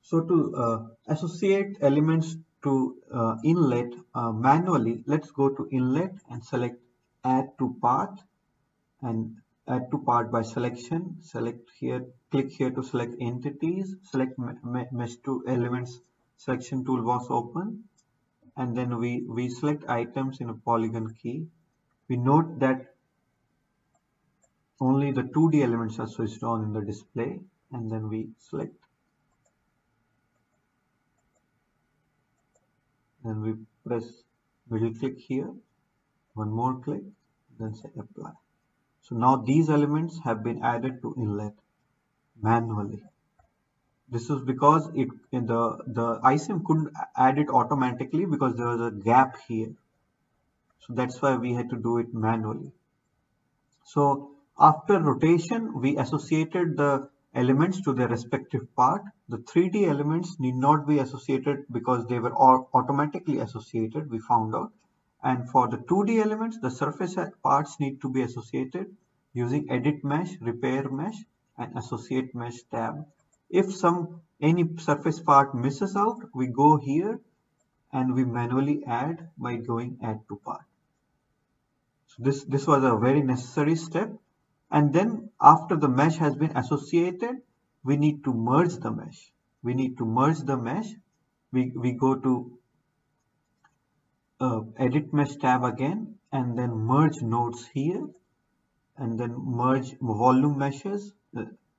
So to associate elements to inlet manually, let's go to inlet and select add to path and add to path by selection. Select here, click here to select entities, select mesh to elements selection toolbox open, and then we select items in a polygon key. We note that only the 2D elements are switched on in the display, and then we select. Then we press middle click here, one more click, then say apply. So now these elements have been added to inlet manually. This is because the ISIM couldn't add it automatically because there was a gap here. So that's why we had to do it manually. So after rotation, we associated the elements to their respective part. The 3D elements need not be associated because they were all automatically associated, we found out. And for the 2D elements, the surface parts need to be associated using edit mesh, repair mesh, and associate mesh tab. If any surface part misses out, we go here and we manually add by going add to part. So this was a very necessary step. And then after the mesh has been associated, we need to merge the mesh. We need to merge the mesh. We go to edit mesh tab again and then merge nodes here and then merge volume meshes.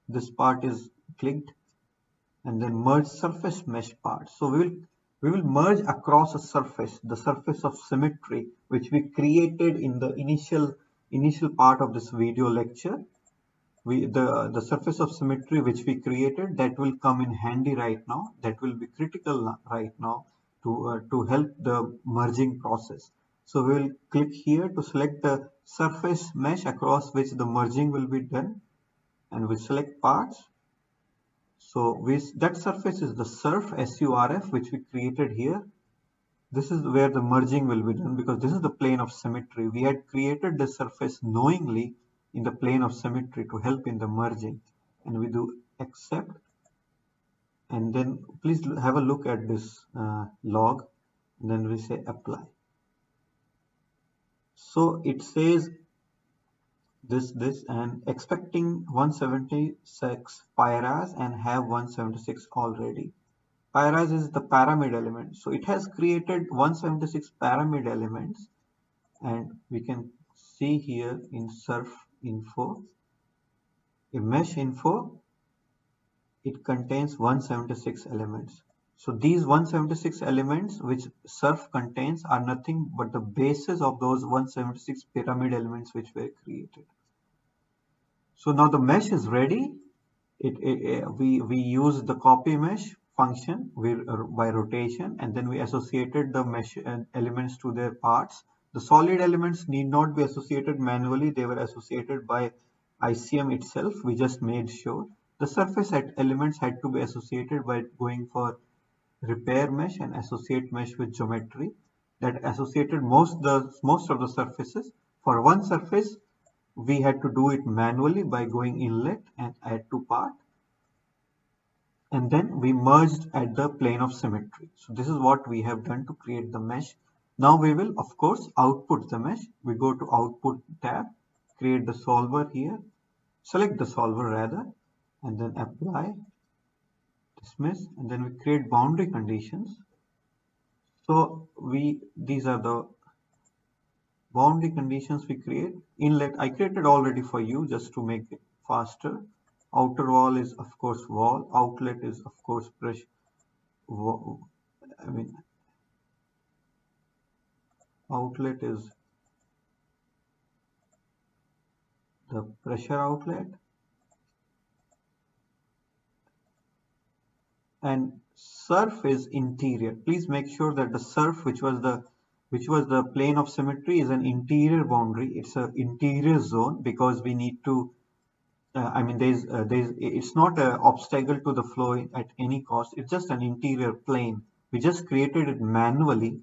This part is clicked and then merge surface mesh part. So we will merge across a surface, the surface of symmetry, which we created in the initial part of this video lecture. The surface of symmetry which we created, that will come in handy right now. That will be critical right now to help the merging process. So we will click here to select the surface mesh across which the merging will be done, and we select parts. So that surface is the surf which we created here. This is where the merging will be done because this is the plane of symmetry. We had created the surface knowingly in the plane of symmetry to help in the merging, and we do accept, and then please have a look at this log, and then we say apply. So it says this and expecting 176 pyras and have 176 already. Pyras is the pyramid element, so it has created 176 pyramid elements, and we can see here in surf info, in mesh info, it contains 176 elements. So these 176 elements which surf contains are nothing but the basis of those 176 pyramid elements which were created. So now the mesh is ready. We use the copy mesh function by rotation, and then we associated the mesh elements to their parts. The solid elements need not be associated manually. They were associated by ICM itself. We just made sure. The surface elements had to be associated by going for repair mesh and associate mesh with geometry. That associated most of the surfaces. For one surface, we had to do it manually by going inlet and add to part. And then we merged at the plane of symmetry. So this is what we have done to create the mesh. Now we will, of course, output the mesh. We go to output tab, create the solver here, select the solver rather, and then apply, dismiss, and then we create boundary conditions. So these are the boundary conditions we create. Inlet I created already for you just to make it faster. Outer wall is of course wall. Outlet is of course brush. Outlet is the pressure outlet, and surf is interior. Please make sure that the surf, which was the plane of symmetry, is an interior boundary. It's an interior zone because we need to. It's not an obstacle to the flow at any cost. It's just an interior plane. We just created it manually,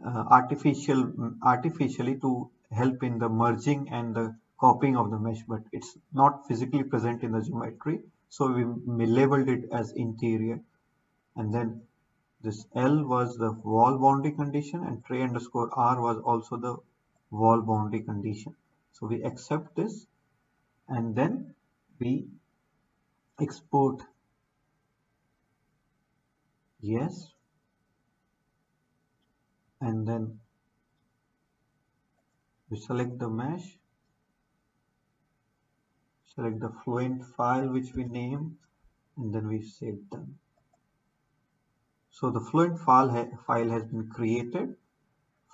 artificially to help in the merging and the copying of the mesh, but it's not physically present in the geometry. So we labeled it as interior. and then this L was the wall boundary condition, and tray underscore R was also the wall boundary condition. So we accept this, and then we export yes, and then we select the mesh, select the Fluent file which we name, and then we save them. So the Fluent file has been created,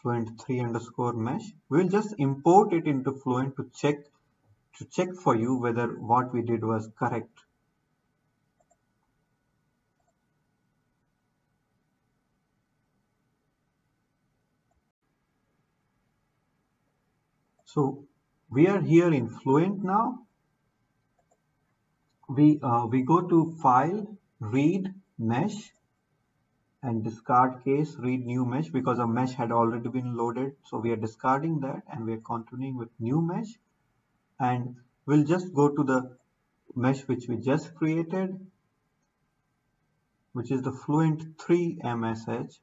Fluent3 underscore mesh. We'll just import it into Fluent to check for you whether what we did was correct. So we are here in Fluent now. We go to File, Read Mesh, and discard case, read new mesh, because a mesh had already been loaded. So we are discarding that, and we are continuing with new mesh, and we'll just go to the mesh which we just created, which is the Fluent3 MSH.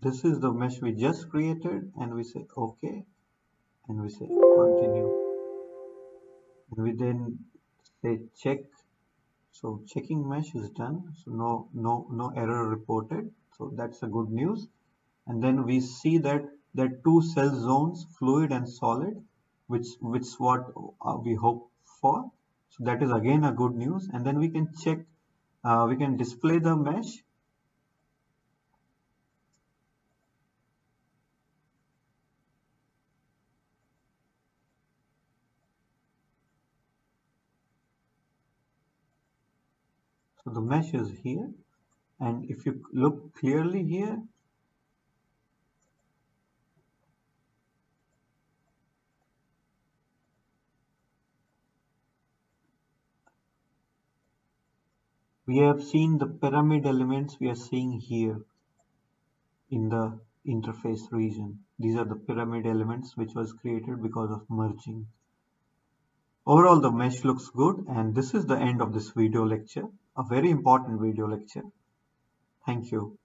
This is the mesh we just created, and we say OK, and we say continue, and we then say check. So checking mesh is done, so no error reported, so that's a good news. And then we see that there are two cell zones, fluid and solid, which what we hope for. So that is again a good news. And then we can check, we can display the mesh. So the mesh is here, and if you look clearly here, we have seen the pyramid elements we are seeing here in the interface region. These are the pyramid elements which was created because of merging. Overall, the mesh looks good, and this is the end of this video lecture, a very important video lecture. Thank you.